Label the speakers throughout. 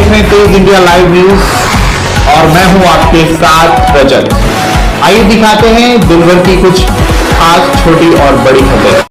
Speaker 1: देख रहे हैं तेज इंडिया लाइव न्यूज और मैं हूं आपके साथ रजत। आइए दिखाते हैं दिन भर की कुछ खास छोटी और बड़ी खबरें।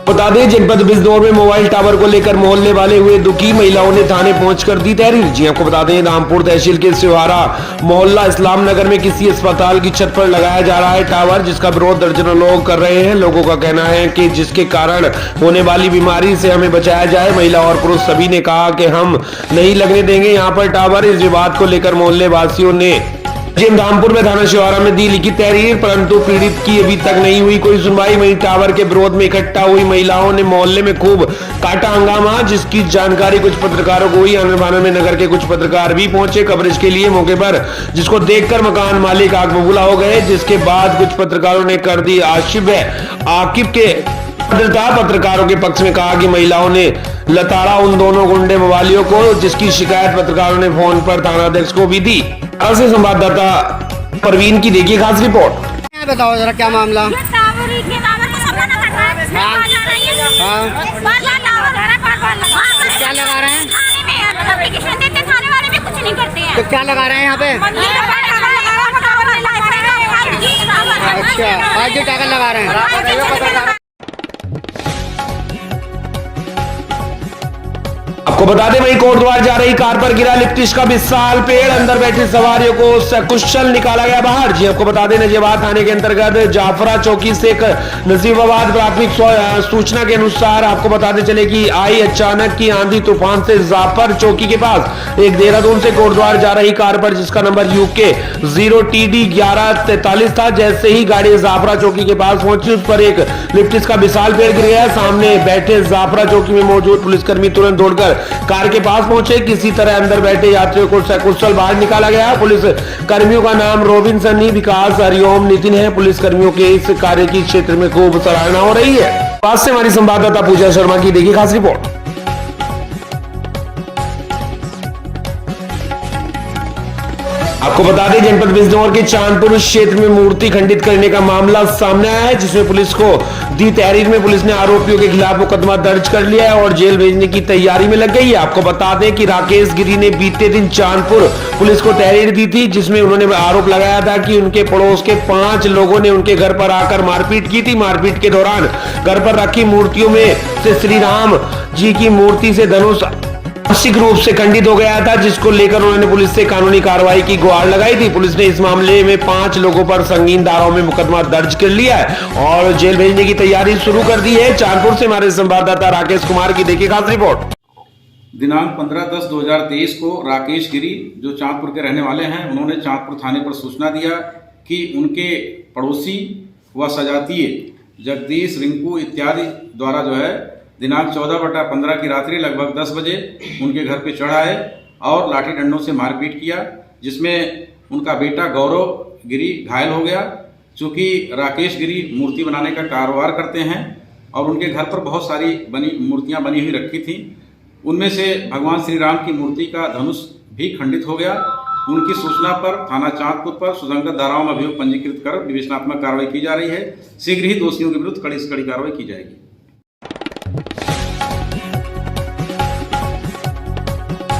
Speaker 2: बता दें, जनपद बिजनौर में मोबाइल टावर को लेकर मोहल्ले वाले हुए दुखी। महिलाओं ने थाने पहुंचकर दी तहरीर। जी आपको बता दें, रामपुर तहसील के सिवारा मोहल्ला इस्लाम नगर में किसी अस्पताल की छत पर लगाया जा रहा है टावर, जिसका विरोध दर्जनों लोग कर रहे हैं। लोगों का कहना है कि जिसके कारण होने वाली बीमारी से हमें बचाया जाए। महिला और पुरुष सभी ने कहा कि हम नहीं लगने देंगे यहाँ पर टावर। इस विवाद को लेकर मोहल्ले वासियों ने रामपुर में थाना शिवारा में दी लिखी तहरीर, परंतु पीड़ित की अभी तक नहीं हुई कोई सुनवाई। वहीं टावर के विरोध में इकट्ठा हुई महिलाओं ने मोहल्ले में खूब काटा हंगामा, जिसकी जानकारी कुछ पत्रकारों को हुई। आनंद में नगर के कुछ पत्रकार भी पहुंचे कवरेज के लिए मौके पर, जिसको देखकर मकान मालिक आग बबूला हो गए। जिसके बाद कुछ पत्रकारों ने कर दी आकिब के पत्रकारों के पक्ष में कहा कि महिलाओं ने लताड़ा उन दोनों गुंडे मवालियों को, जिसकी शिकायत पत्रकारों ने फोन पर थानाध्यक्ष को भी दी। ऐसे संवाददाता परवीन की देखिए खास रिपोर्ट।
Speaker 3: बताओ जरा क्या मामला। क्या लगा रहे हैं? तो क्या लगा रहे हैं यहाँ पे? अच्छा, आज जो टावर लगा रहे हैं।
Speaker 2: आपको बता दें, वहीं कोटद्वार जा रही कार पर गिरा लिप्टिश का विशाल पेड़। अंदर बैठी सवारियों को सकुशल निकाला गया बाहर। जी आपको बता दें, नजीबाबाद थाने के अंतर्गत जाफरा चौकी से नजीबाबाद प्राथमिक सूचना के अनुसार आपको बताते चले कि आई अचानक की आंधी तूफान से जाफर चौकी के पास एक देहरादून से कोटद्वार जा रही कार पर, जिसका नंबर UK 0TD 1143 था। जैसे ही गाड़ी जाफरा चौकी के पास पहुंची, उस पर एक लिप्टिश का विशाल पेड़ गिर गया। सामने बैठे जाफरा चौकी में मौजूद पुलिसकर्मी तुरंत दौड़कर कार के पास पहुंचे। किसी तरह अंदर बैठे यात्रियों को सकुशल बाहर निकाला गया। पुलिस कर्मियों का नाम रोबिन सन्नी, विकास, हरिओम, नितिन है। पुलिस कर्मियों के इस कार्य की क्षेत्र में खूब सराहना हो रही है। पास से हमारी संवाददाता पूजा शर्मा की देखिए खास रिपोर्ट। आपको बता दें, जनपद बिजनौर के चांदपुर क्षेत्र में मूर्ति खंडित करने का मामला सामने आया है, जिसमें पुलिस को दी तहरीर में पुलिस ने आरोपियों के खिलाफ मुकदमा दर्ज कर लिया है और जेल भेजने की तैयारी में लग गई है। आपको बता दें कि राकेश गिरी ने बीते दिन चांदपुर पुलिस को तहरीर दी थी, जिसमें उन्होंने आरोप लगाया था कि उनके पड़ोस के 5 लोगों ने उनके घर पर आकर मारपीट की थी। मारपीट के दौरान घर पर रखी मूर्तियों में से श्री राम जी की मूर्ति से धनुष आंशिक रूप से खंडित हो गया था, जिसको लेकर उन्होंने पुलिस से कानूनी कार्रवाई की गुहार लगाई थी। पुलिस ने इस मामले में 5 लोगों पर संगीन धाराओं में मुकदमा दर्ज कर लिया है और जेल भेजने की तैयारी शुरू कर दी है। चांदपुर से हमारे संवाददाता राकेश कुमार की देखिए खास रिपोर्ट।
Speaker 4: दिनांक 15/10/2023 को राकेश गिरी, जो चांदपुर के रहने वाले हैं, उन्होंने चांदपुर थाने पर सूचना दिया कि उनके पड़ोसी व सजातीय जगदीश, रिंकू इत्यादि द्वारा जो है दिनांक 14/15 की रात्रि लगभग 10 बजे उनके घर पे चढ़ आए और लाठी डंडों से मारपीट किया, जिसमें उनका बेटा गौरव गिरी घायल हो गया। चूँकि राकेश गिरी मूर्ति बनाने का कारोबार करते हैं और उनके घर पर बहुत सारी मूर्तियां बनी हुई रखी थी। उनमें से भगवान श्री राम की मूर्ति का धनुष भी खंडित हो गया। उनकी सूचना पर थाना चांदपुर पर सुसंगत धाराओं में अभियोग पंजीकृत कर विवेचनात्मक कार्रवाई की जा रही है। शीघ्र ही दोषियों के विरुद्ध कड़ी से कड़ी कार्रवाई की जाएगी।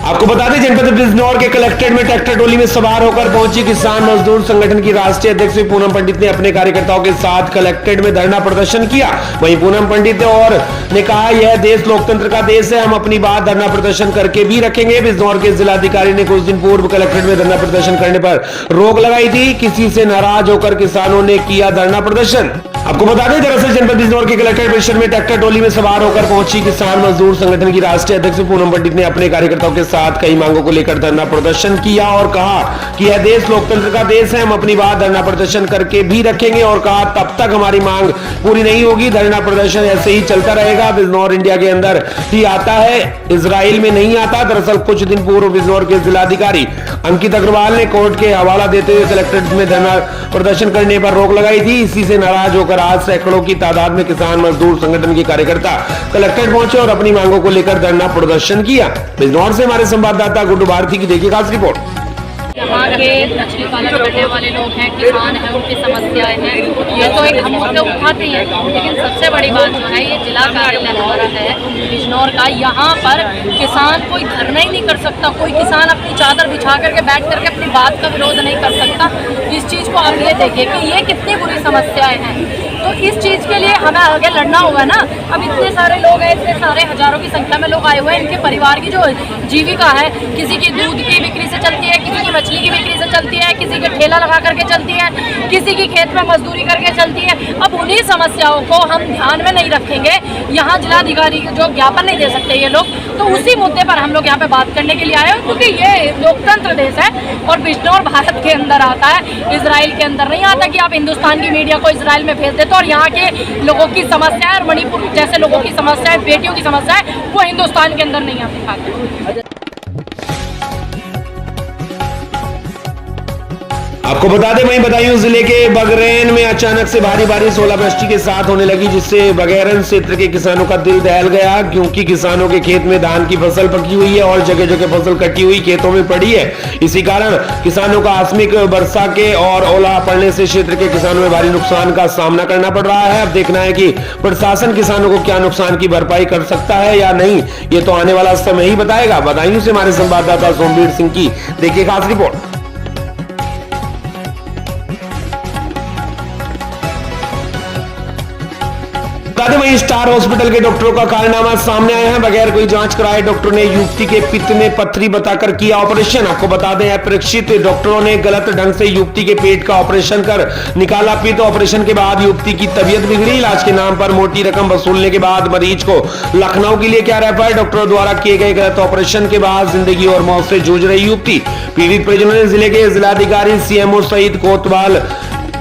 Speaker 2: आपको बता दें, जनपद बिजनौर के कलेक्ट्रेट में ट्रैक्टर ट्रॉली में सवार होकर पहुंची किसान मजदूर संगठन की राष्ट्रीय अध्यक्ष पूनम पंडित ने अपने कार्यकर्ताओं के साथ कलेक्ट्रेट में धरना प्रदर्शन किया। वहीं पूनम पंडित और ने कहा, यह देश लोकतंत्र का देश है, हम अपनी बात धरना प्रदर्शन करके भी रखेंगे। बिजनौर के जिलाधिकारी ने कुछ दिन पूर्व कलेक्ट्रेट में धरना प्रदर्शन करने पर रोक लगाई थी। किसी से नाराज होकर किसानों ने किया धरना प्रदर्शन। आपको बता दें, दरअसल जनपद बिजनौर के कलेक्ट्रेट परिसर में ट्रैक्टर ट्रॉली में सवार होकर पहुंची किसान मजदूर संगठन की राष्ट्रीय अध्यक्ष पूनम पंडित ने अपने कार्यकर्ताओं के साथ कई मांगों को लेकर धरना प्रदर्शन किया और कहा कि यह देश लोकतंत्र का देश है, हम अपनी बात धरना प्रदर्शन करके भी रखेंगे और कहा तब तक हमारी मांग पूरी नहीं होगी, धरना प्रदर्शन ऐसे ही चलता रहेगा। बिजनौर इंडिया के अंदर ही आता है, इजराइल में नहीं आता। दरअसल कुछ दिन पूर्व बिजनौर के जिलाधिकारी अंकित अग्रवाल ने कोर्ट के हवाला देते हुए कलेक्ट्रेट में धरना प्रदर्शन करने पर रोक लगाई थी। इसी से नाराज होकर आज सैकड़ों की तादाद में किसान मजदूर संगठन के कार्यकर्ता कलेक्ट्रेट पहुंचे और अपनी मांगों को लेकर धरना प्रदर्शन किया। बिजनौर से हमारे संवाददाता गुड्डू भारती की देखिए खास रिपोर्ट।
Speaker 5: यहाँ के मछली पालन करने वाले लोग हैं, किसान हैं, उनकी समस्याएं हैं, ये तो एक हम मुद्दे उठाते ही हैं। लेकिन सबसे बड़ी बात जो है, ये जिला कार्यालय हमारा है बिजनौर का, यहाँ पर किसान कोई धरना ही नहीं कर सकता, कोई किसान अपनी चादर बिछा करके बैठ करके अपनी बात का विरोध नहीं कर सकता। इस चीज़ को आप ये देखिए कि ये कितनी बुरी समस्याएं हैं, तो इस चीज़ के लिए हमें आगे लड़ना होगा ना। अब इतने सारे लोग हैं, इतने सारे हजारों की संख्या में लोग आए हुए हैं, इनके परिवार की जो जीविका है, किसी की दूध की बिक्री से चलती है, किसी की मछली की बिक्री से चलती है, किसी के ठेला लगा करके चलती है, किसी की खेत में मजदूरी करके चलती है। अब उन्हीं समस्याओं को हम ध्यान में नहीं रखेंगे, यहाँ जिलाधिकारी जो ज्ञापन नहीं दे सकते ये लोग, तो उसी मुद्दे पर हम लोग यहाँ पे बात करने के लिए आए हैं, क्योंकि ये लोकतंत्र देश है और बिजनौर भारत के अंदर आता है, इजराइल के अंदर नहीं आता कि आप हिंदुस्तान की मीडिया को इजराइल में भेज देते और यहाँ के लोगों की समस्या और मणिपुर जैसे लोगों की समस्या है, बेटियों की समस्या है, वो हिंदुस्तान के अंदर नहीं आप दिखाते।
Speaker 2: आपको बता दें, वहीं बदायूं जिले के बगरेन में अचानक से भारी बारिश ओलावृष्टि के साथ होने लगी, जिससे बगैरन क्षेत्र के किसानों का दिल दहल गया, क्योंकि किसानों के खेत में धान की फसल पकी हुई है और जगह जगह फसल कटी हुई खेतों में पड़ी है। इसी कारण किसानों को आकस्मिक वर्षा के और ओला पड़ने से क्षेत्र के किसानों में भारी नुकसान का सामना करना पड़ रहा है। अब देखना है कि प्रशासन किसानों को क्या नुकसान की भरपाई कर सकता है या नहीं, ये तो आने वाला समय ही बताएगा। बदायूं से हमारे संवाददाता सोमवीर सिंह की देखिए खास रिपोर्ट। वहीं स्टार हॉस्पिटल के डॉक्टरों का कारनामा सामने आया है। बगैर कोई जांच कराए डॉक्टर ने युवती के पित्त में पत्थरी बताकर किया ऑपरेशन। आपको बता दें, अप्रशिक्षित डॉक्टरों ने गलत ढंग से युवती के पेट का ऑपरेशन कर निकाला पित्त। ऑपरेशन के बाद युवती की तबीयत बिगड़ी। इलाज के नाम पर मोटी रकम वसूलने के बाद मरीज को लखनऊ के लिए क्या रेफर। डॉक्टरों द्वारा किए गए गलत ऑपरेशन के बाद जिंदगी और मौत से जूझ रही युवती। पीड़ित परिजनों ने जिले के जिलाधिकारी सीएमओ सईद कोतवाल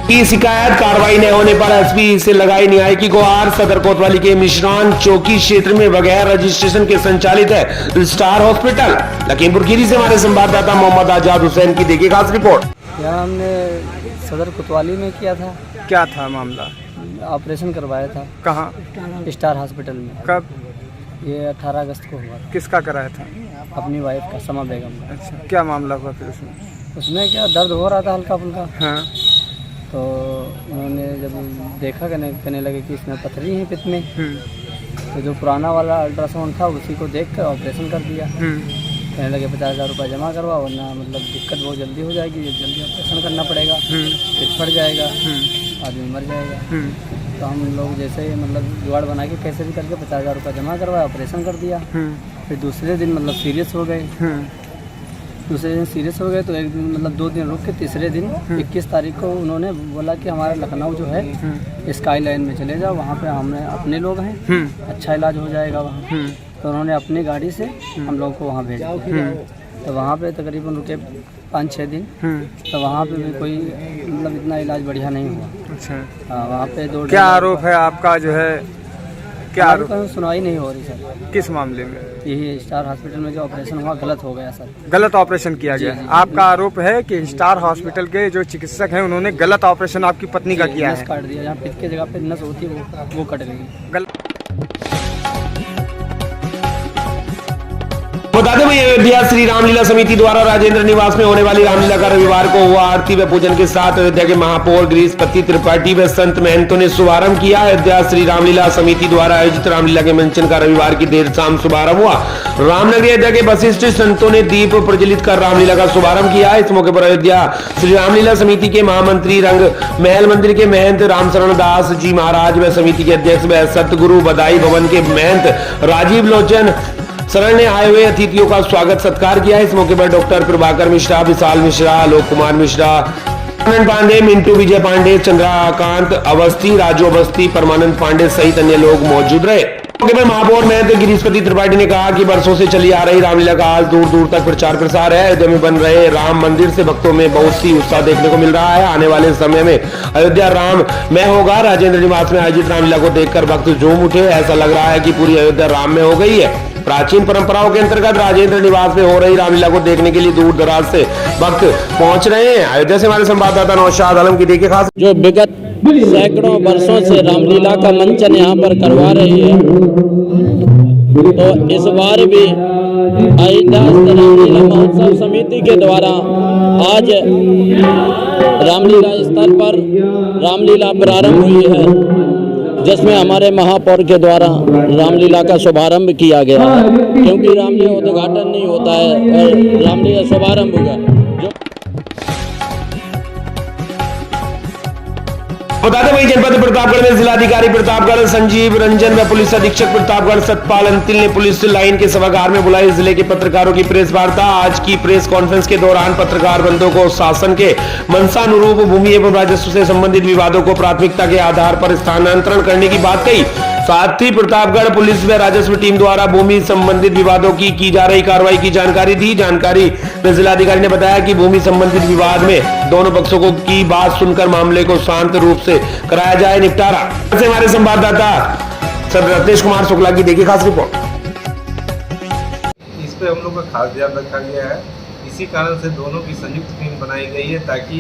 Speaker 2: की शिकायत, कार्रवाई न होने पर एसपी से लगाई न्याय की गुहार। सदर कोतवाली के मिश्रान चौकी क्षेत्र में बगैर रजिस्ट्रेशन के संचालित है स्टार हॉस्पिटल। लखीमपुर खीरी से हमारे संवाददाता मोहम्मद आजाद हुसैन की देखिए खास रिपोर्ट।
Speaker 6: यहाँ हमने सदर कोतवाली में किया था।
Speaker 7: क्या था मामला?
Speaker 6: ऑपरेशन करवाया था।
Speaker 7: कहाँ?
Speaker 6: स्टार हॉस्पिटल में।
Speaker 7: कब?
Speaker 6: ये 18 अगस्त को हुआ।
Speaker 7: किसका कराया था?
Speaker 6: अपनी वाइफ का, समा बेगम का।
Speaker 7: अच्छा, क्या मामला हुआ फिर उसमें?
Speaker 6: उसमें क्या दर्द हो रहा था हल्का फुल्का।
Speaker 7: हाँ।
Speaker 6: तो उन्होंने जब देखा कहने लगे कि इसमें पथरी है पित्त में, तो जो पुराना वाला अल्ट्रासाउंड था उसी को देख कर ऑपरेशन कर दिया। कहने लगे 50,000 रुपये जमा करवा, वरना मतलब दिक्कत बहुत जल्दी हो जाएगी, जल्दी ऑपरेशन करना पड़ेगा, पित्त फट जाएगा, आदमी मर जाएगा। तो हम लोग जैसे मतलब जुगाड़ बना के कैसे भी करके 50,000 रुपये जमा करवाया, ऑपरेशन कर दिया। फिर दूसरे दिन मतलब सीरियस हो गए। दूसरे दिन सीरियस हो गए तो एक दिन मतलब 2 दिन रुक के तीसरे दिन 21 तारीख को उन्होंने बोला कि हमारा लखनऊ जो है स्काई लाइन में चले जाओ, वहाँ पे हमने अपने लोग हैं, अच्छा इलाज हो जाएगा वहाँ। तो उन्होंने अपनी गाड़ी से हम लोग को वहाँ भेजा। तो वहाँ पे तकरीबन रुके 5-6 दिन। तो वहाँ पे भी कोई मतलब इतना इलाज बढ़िया नहीं हुआ।
Speaker 7: अच्छा।
Speaker 6: हाँ, वहाँ पे 2
Speaker 7: क्या आरोप है आपका जो है? क्या आरोप?
Speaker 6: सुनवाई नहीं हो रही सर।
Speaker 7: किस मामले में?
Speaker 6: यही स्टार हॉस्पिटल में जो ऑपरेशन हुआ गलत हो गया सर।
Speaker 7: गलत ऑपरेशन किया गया। आपका आरोप है कि स्टार हॉस्पिटल के जो चिकित्सक हैं उन्होंने गलत ऑपरेशन आपकी पत्नी का किया है।
Speaker 6: नस काट दिया, जहाँ पित्त की जगह पे नस होती है वो कट गई।
Speaker 2: बता दें, वहीं अयोध्या श्री रामलीला समिति द्वारा राजेंद्र निवास में होने वाली रामलीला का रविवार को हुआ आरती व पूजन के साथ अयोध्या के महापौर गिरीशपति त्रिपाठी व संत महंतों ने शुभारंभ किया। अयोध्या श्री रामलीला समिति द्वारा आयोजित रामलीला के मंचन का रविवार की देर शाम शुभारंभ हुआ। रामनगरी अयोध्या के वशिष्ठ संतों ने दीप प्रज्वलित कर रामलीला का शुभारंभ किया। इस मौके पर अयोध्या श्री रामलीला समिति के महामंत्री रंग महल मंदिर के महंत रामशरण दास जी महाराज व समिति के अध्यक्ष व सतगुरु बधाई भवन के महंत राजीव लोचन शरण ने आए हुए अतिथियों का स्वागत सत्कार किया। इस मौके पर डॉक्टर प्रभाकर मिश्रा, विशाल मिश्रा, आलोक कुमार मिश्रा, आनंद पांडे, मिंटू विजय पांडे, चंद्रकांत अवस्थी, राजू अवस्थी, परमानंद पांडे सहित अन्य लोग मौजूद रहे। मौके पर महापौर महंत गिरीशपति त्रिपाठी ने कहा कि वर्षों से चली आ रही रामलीला का आज दूर दूर तक प्रचार प्रसार है। अयोध्या में बन रहे राम मंदिर से भक्तों में बहुत सी उत्साह देखने को मिल रहा है। आने वाले समय में अयोध्या राम में होगा। राजेंद्र निवास में आयोजित रामलीला को देखकर भक्त झूम उठे। ऐसा लग रहा है कि पूरी अयोध्या राम में हो गई है। प्राचीन परंपराओं के अंतर्गत राजेंद्र निवास में हो रही रामलीला को देखने के लिए दूर दराज से भक्त पहुंच रहे हैं। अयोध्या से हमारे संवाददाता नौशाद आलम की देखिए खास।
Speaker 8: जो विगत सैकड़ों वर्षों से रामलीला का मंचन यहाँ पर करवा रही है, तो इस बार भी अयोध्या रामलीला महोत्सव समिति के द्वारा आज रामलीला स्थल पर रामलीला प्रारंभ हुई है, जिसमें हमारे महापौर के द्वारा रामलीला का शुभारंभ किया गया है। क्योंकि रामलीला उद्घाटन नहीं होता है और रामलीला शुभारंभ हुआ जो
Speaker 2: बता दें वही जनपद प्रतापगढ़ में जिलाधिकारी प्रतापगढ़ संजीव रंजन व पुलिस अधीक्षक प्रतापगढ़ सतपाल अंतिल ने पुलिस लाइन के सभागार में बुलाई जिले के पत्रकारों की प्रेस वार्ता। आज की प्रेस कॉन्फ्रेंस के दौरान पत्रकार बंधुओं को शासन के मंशानुरूप भूमि एवं राजस्व से संबंधित विवादों को प्राथमिकता के आधार पर स्थानांतरण करने की बात कही। साथ ही प्रतापगढ़ पुलिस व राजस्व टीम द्वारा भूमि संबंधित विवादों की जा रही कार्रवाई की जानकारी दी। जानकारी में जिलाधिकारी ने बताया कि भूमि संबंधित विवाद में दोनों पक्षों की बात सुनकर मामले को शांत रूप से कराया जाए निपटारा। से हमारे संवाददाता सर रत्नेश कुमार शुक्ला की देखिए खास रिपोर्ट।
Speaker 9: इस पे हम लोग का खास ध्यान रखा गया है। इसी कारण से दोनों की संयुक्त टीम बनाई गई है ताकि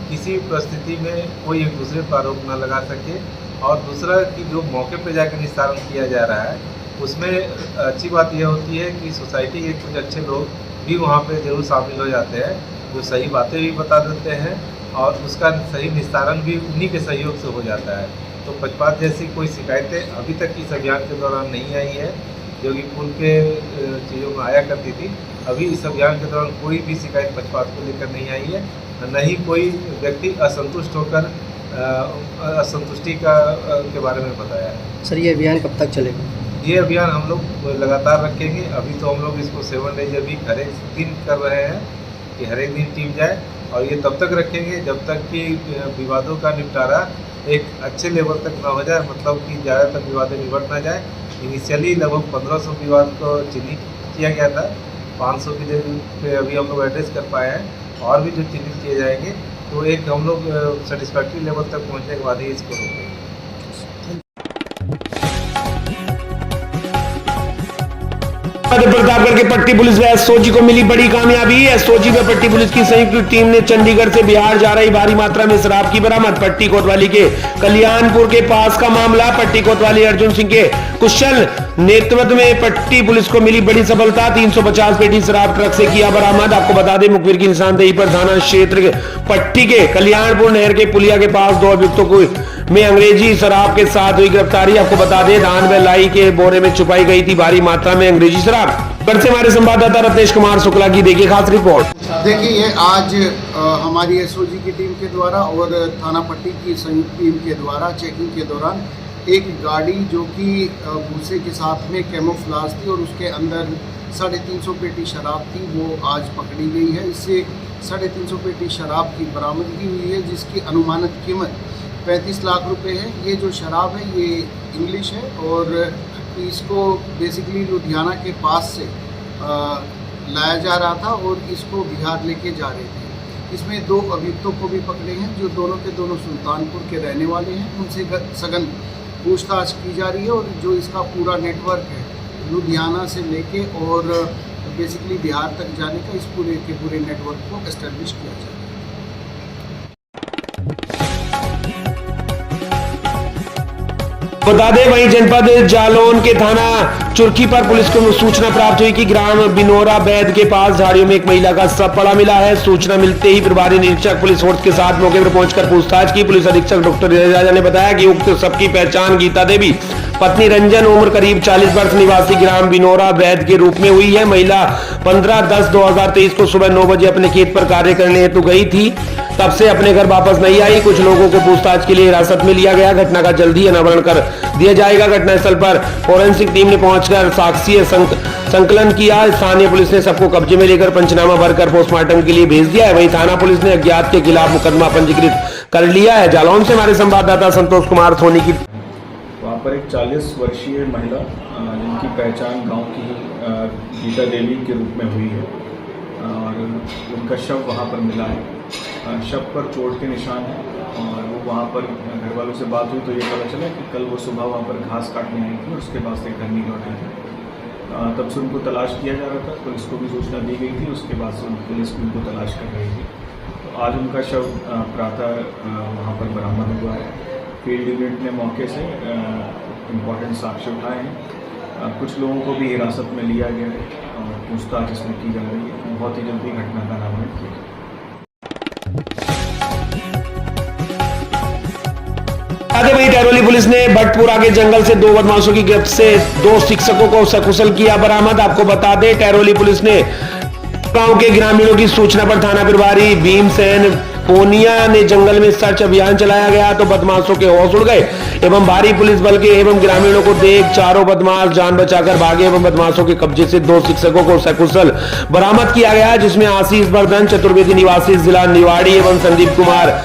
Speaker 9: किसी परिस्थिति में कोई एक दूसरे पर आरोप न लगा सके। और दूसरा कि जो मौके पे जाकर निस्तारण किया जा रहा है उसमें अच्छी बात यह होती है कि सोसाइटी के कुछ अच्छे लोग भी वहाँ पे जरूर शामिल हो जाते हैं, जो सही बातें भी बता देते हैं और उसका सही निस्तारण भी उन्हीं के सहयोग से हो जाता है। तो पक्षपात जैसी कोई शिकायतें अभी तक इस अभियान के दौरान नहीं आई है, जो कि पुल के चीज़ों में आया करती थी। अभी इस अभियान के दौरान कोई भी शिकायत पक्षपात को लेकर नहीं आई है, न ही कोई व्यक्ति असंतुष्ट होकर असंतुष्टि के बारे में बताया है।
Speaker 3: सर ये अभियान कब तक चलेगा?
Speaker 9: ये अभियान हम लोग लगातार रखेंगे। अभी तो हम लोग इसको 7 डेज अभी हर एक दिन कर रहे हैं कि हर एक दिन टीम जाए, और ये तब तक रखेंगे जब तक कि विवादों का निपटारा एक अच्छे लेवल तक ना हो जाए, मतलब कि ज़्यादातर विवादें निपट ना जाए। इनिशियली लगभग 1500 विवाद को चिन्हित किया गया था, 500 की जगह पे अभी हम लोग एड्रेस कर पाए हैं, और भी जो चिन्हित किए जाएंगे तो एक हम लोग सेटिस्फैक्ट्री लेवल तक पहुंचने के बाद ही इसको रोकेंगे।
Speaker 2: प्रतापगढ़ के पट्टी पुलिस व एसओजी को मिली बड़ी कामयाबी। एसओजी व पट्टी पुलिस की संयुक्त टीम ने चंडीगढ़ से बिहार जा रही भारी मात्रा में शराब की बरामद। पट्टी कोतवाली के कल्याणपुर के पास का मामला। पट्टी कोतवाली अर्जुन सिंह के कुशल नेतृत्व में पट्टी पुलिस को मिली बड़ी सफलता। 350 पेटी शराब ट्रक से किया बरामद। आपको बता दें मुखबिर की निशानदेही पर थाना क्षेत्र पट्टी के कल्याणपुर नहर के पुलिया के पास 2 अभियुक्तों को में अंग्रेजी शराब के साथ हुई गिरफ्तारी। आपको बता दें धान व लाई के बोरे में छुपाई गई थी भारी मात्रा में अंग्रेजी शराब। पर से हमारे संवाददाता रत्नेश कुमार शुक्ला की देखिए खास रिपोर्ट।
Speaker 10: देखिए ये आज हमारी एसओजी की टीम के द्वारा और थाना पट्टी की संयुक्त टीम के द्वारा चेकिंग के दौरान एक गाड़ी जो कि भूसे के साथ में कैमोफ्लाज थी और उसके अंदर 350 पेटी शराब थी, वो आज पकड़ी गई है। इससे 350 पेटी शराब की बरामदगी हुई है, जिसकी अनुमानित कीमत 35 लाख रुपए है। ये जो शराब है ये इंग्लिश है और इसको बेसिकली लुधियाना के पास से लाया जा रहा था और इसको बिहार लेके जा रहे थे। इसमें 2 अभियुक्तों को भी पकड़े हैं जो दोनों के दोनों सुल्तानपुर के रहने वाले हैं। उनसे सघन पूछताछ की जा रही है और जो इसका पूरा नेटवर्क है लुधियाना से लेके और बेसिकली बिहार तक जाने का, इस पूरे के पूरे नेटवर्क को एस्टेब्लिश किया जा रहा है।
Speaker 2: बता दें वहीं जनपद जालौन के थाना चुरखी पर पुलिस को सूचना प्राप्त हुई कि ग्राम बिनोरा बैद के पास झाड़ियों में एक महिला का शव पड़ा मिला है। सूचना मिलते ही प्रभारी निरीक्षक पुलिस फोर्स के साथ मौके पर पहुंचकर पूछताछ की। पुलिस अधीक्षक डॉक्टर राजा ने बताया कि उक्त शव की पहचान गीता देवी पत्नी रंजन उम्र करीब 40 वर्ष निवासी ग्राम बिनोरा बैद के रूप में हुई है। महिला 15/10/2023 को सुबह 9 बजे अपने खेत पर कार्य करने हेतु गई थी, तब से अपने घर वापस नहीं आई। कुछ लोगों को पूछताछ के लिए हिरासत में लिया गया। घटना का जल्द ही अनावरण कर दिया जाएगा। घटनास्थल पर फोरेंसिक टीम ने पहुंचकर साक्ष्य संकलन किया। स्थानीय पुलिस ने सबको कब्जे में लेकर पंचनामा भरकर पोस्टमार्टम के लिए भेज दिया है। वहीं थाना पुलिस ने अज्ञात के खिलाफ मुकदमा पंजीकृत कर लिया है। जालौन से हमारे संवाददाता संतोष कुमार सोनी की।
Speaker 11: वहाँ पर एक 40 वर्षीय महिला जिनकी पहचान गांव की गीता देवी के रूप में हुई है और उनका शव वहाँ पर मिला है। शव पर चोट के निशान हैं और वो वहाँ पर घर वालों से बात हुई तो ये पता चला कि कल वो सुबह वहाँ पर घास काटने आई थी और उसके बाद से घर नहीं लौटे थे। तब से उनको तलाश किया जा रहा था, पुलिस को भी सूचना दी गई थी, उसके बाद से पुलिस भी उनको तलाश कर रही थी। तो आज उनका शव प्रातः वहाँ पर बरामद हुआ है। फील्ड यूनिट ने मौके से इम्पोर्टेंट साक्ष्य उठाए हैं। कुछ लोगों को भी हिरासत में लिया गया है और पूछताछ इसमें की जा रही है। बहुत ही जल्दी घटना का अनावरण किया जाएगा।
Speaker 2: वहीं टैरोली पुलिस ने भटपुरा के जंगल से 2 बदमाशों की गिरफ्त से 2 शिक्षकों को सकुशल किया बरामद। आपको बता दें, टैरोली पुलिस ने गांव के ग्रामीणों की सूचना पर थाना प्रभारी भीमसेन पोनिया ने जंगल में सर्च अभियान चलाया गया तो बदमाशों के होश उड़ गए एवं भारी पुलिस बल के एवं ग्रामीणों को देख चारों बदमाश जान बचाकर भागे एवं बदमाशों के कब्जे से 2 शिक्षकों को सकुशल बरामद किया गया, जिसमें आशीष वर्धन चतुर्वेदी निवासी जिला निवाड़ी एवं संदीप कुमार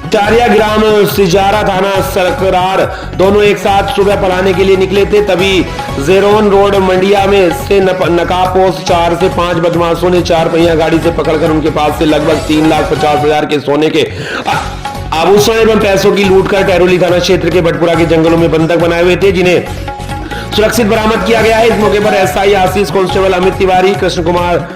Speaker 2: चारिया ग्राम सिजारा थाना सरकरार दोनों एक साथ सुबह पढ़ाने के लिए निकले थे। तभी जेरोन रोड मंडिया में से नकाब पोस्ट 4 से 5 बदमाशों ने 4 पहिया गाड़ी से पकड़कर उनके पास से लगभग 3,50,000 के सोने के आभूषण एवं पैसों की लूट कर टैरोली थाना क्षेत्र के भटपुरा के जंगलों में बंधक बनाए हुए थे, जिन्हें सुरक्षित बरामद किया गया है। इस मौके पर एसआई आशीष, कांस्टेबल अमित तिवारी, कृष्ण कुमार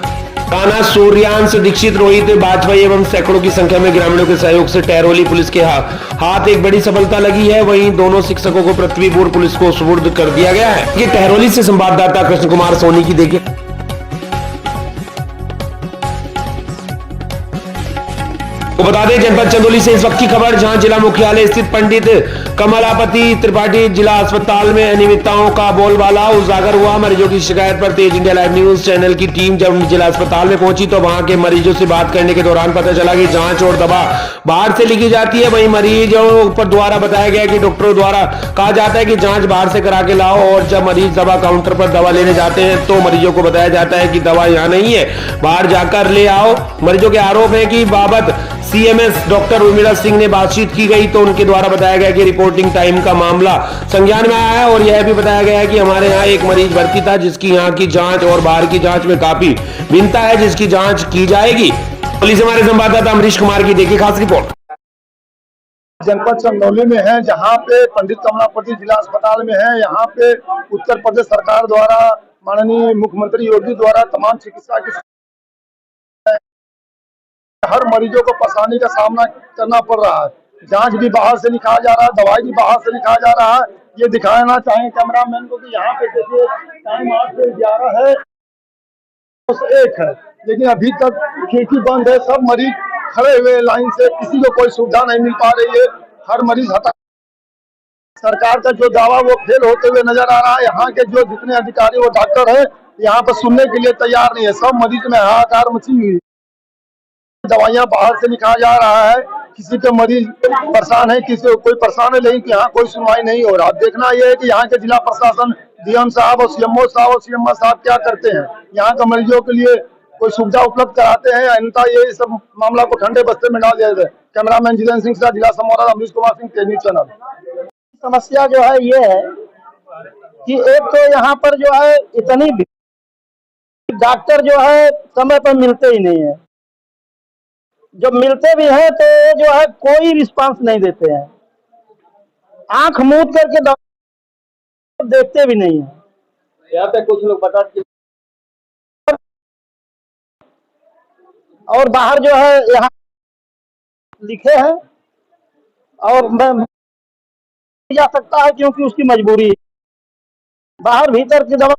Speaker 2: राणा, सूर्यांश दीक्षित, रोहित बाजपेयी एवं सैकड़ों की संख्या में ग्रामीणों के सहयोग से टैरोली पुलिस के हाथ एक बड़ी सफलता लगी है। वहीं दोनों शिक्षकों को पृथ्वीपुर पुलिस को सुपुर्द कर दिया गया है। ये टैरोली से संवाददाता कृष्ण कुमार सोनी की देखिए। तो बता दें, जनपद चंदौली से इस वक्त की खबर, जहां जिला मुख्यालय स्थित पंडित कमलापति त्रिपाठी जिला अस्पताल में अनियमितताओं का बोलबाला उजागर हुआ। मरीजों की शिकायत पर तेज इंडिया लाइव न्यूज चैनल की टीम जब जिला अस्पताल में पहुंची तो वहां के मरीजों से बात करने के दौरान पता चला कि जांच और दवा बाहर से लिखी जाती है। वहीं मरीजों पर द्वारा बताया गया कि डॉक्टरों द्वारा कहा जाता है कि जांच बाहर से करा के लाओ, और जब मरीज दवा काउंटर पर दवा लेने जाते हैं तो मरीजों को बताया जाता है कि दवा यहाँ नहीं है, बाहर जाकर ले आओ। मरीजों के आरोप है कि बाबत सीएमएस डॉक्टर उर्मिला सिंह ने बातचीत की गई तो उनके द्वारा बताया गया कि रिपोर्टिंग टाइम का मामला संज्ञान में आया है, और यह भी बताया गया है कि हमारे यहाँ एक मरीज भर्ती था जिसकी यहाँ की जांच और बाहर की जांच में काफी भिन्नता है, जिसकी जांच की जाएगी। पुलिस हमारे संवाददाता अमरीश कुमार की देखिए खास रिपोर्ट।
Speaker 12: जनपद चंदौली में है, जहाँ पे पंडित कमलापति जिला अस्पताल में है। यहाँ पे उत्तर प्रदेश सरकार द्वारा माननीय मुख्यमंत्री योगी द्वारा तमाम चिकित्सा की हर मरीजों को परेशानी का सामना करना पड़ रहा है। जांच भी बाहर से लिखा जा रहा है, दवाई भी बाहर से लिखा जा रहा है। ये दिखाना चाहें कैमरामैन को कि यहाँ पे देखिए टाइम 8 से 11 है, 1 है, लेकिन अभी तक खिड़की बंद है। सब मरीज खड़े हुए लाइन से, किसी को कोई सुविधा नहीं मिल पा रही है। हर मरीज हटा, सरकार का जो दावा वो फेल होते हुए नजर आ रहा है। यहाँ के जो जितने अधिकारी वो डॉक्टर है यहाँ पर सुनने के लिए तैयार नहीं है। सब मरीज में हाहाकार मची हुई है। दवाइयाँ बाहर से लिखा जा रहा है, किसी के मरीज परेशान है, किसी को कोई परेशान है, लेकिन यहाँ कोई सुनवाई नहीं हो रहा। देखना यह है कि यहाँ के जिला प्रशासन, डीएम साहब और सीएमओ साहब और सीएमओ साहब क्या करते हैं, यहाँ के मरीजों के लिए कोई सुविधा उपलब्ध कराते हैं, अन्यथा ये सब मामला को ठंडे बस्ते में डाल दिया जाए। कैमरामैन जितेंद्र सिंह से जिला संवाददाता अमरीश कुमार सिंह, टेली चैनल।
Speaker 13: समस्या जो है ये है कि एक तो यहाँ पर जो है इतनी डॉक्टर जो है समय पर मिलते ही नहीं है, जो मिलते भी हैं तो जो है कोई रिस्पांस नहीं देते हैं, आंख मूंद करके देखते भी नहीं है। यहाँ पे कुछ लोग बता और बाहर जो है यहाँ लिखे हैं और मैं जा सकता है क्योंकि उसकी मजबूरी है। बाहर भीतर की दवा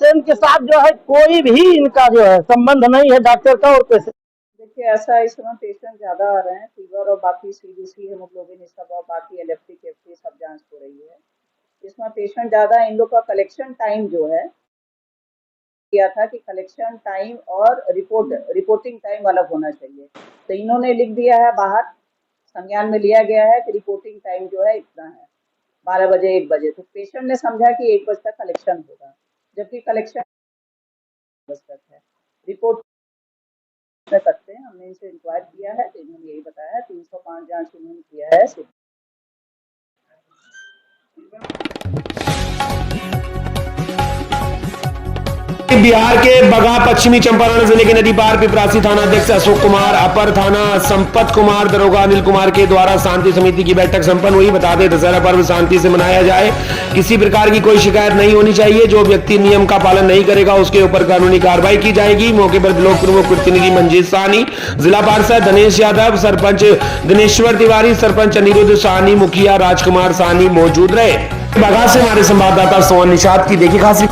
Speaker 13: के साथ जो है कोई भी इनका जो है संबंध नहीं है डॉक्टर का और पेशेंट।
Speaker 14: देखिए ऐसा इस समय पेशेंट ज्यादा आ रहे हैं, फीवर और बाकी सीडीसी हेमोग्लोबिन सब और बाकी एलएफटी केएफटी सब जांच हो रही है। इसमें पेशेंट ज्यादा, इन लोग का कलेक्शन टाइम जो है किया था कि कलेक्शन टाइम और रिपोर्टिंग टाइम अलग होना चाहिए, तो इन्होंने लिख दिया है, बाहर संज्ञान में लिया गया है कि रिपोर्टिंग टाइम जो है इतना है 12 बजे 1 बजे, तो पेशेंट ने समझा कि 1 बजे तक कलेक्शन होगा, जबकि कलेक्शन 1 बजे तक है। रिपोर्ट करते हैं, हमने इनसे इंक्वायर किया है तो इन्होंने यही बताया है। 305 जांच इन्होंने किया है।
Speaker 2: बिहार के बगहा पश्चिमी चंपारण जिले के नदी पार पिपरासी थाना अध्यक्ष अशोक कुमार, अपर थाना संपत कुमार, दरोगा अनिल कुमार के द्वारा शांति समिति की बैठक संपन्न हुई। बता दें, दशहरा पर्व शांति से मनाया जाए, किसी प्रकार की कोई शिकायत नहीं होनी चाहिए। जो व्यक्ति नियम का पालन नहीं करेगा उसके ऊपर कानूनी कार्रवाई की जाएगी। मौके पर ब्लॉक प्रमुख प्रतिनिधि मंजीत साहनी, जिला पार्षद धनेश यादव, सरपंच दिनेश्वर तिवारी, सरपंच अनिरुद्ध साहनी, मुखिया राजकुमार साहनी मौजूद रहे। बगहा से हमारे संवाददाता सोहन निषाद की देखिए खास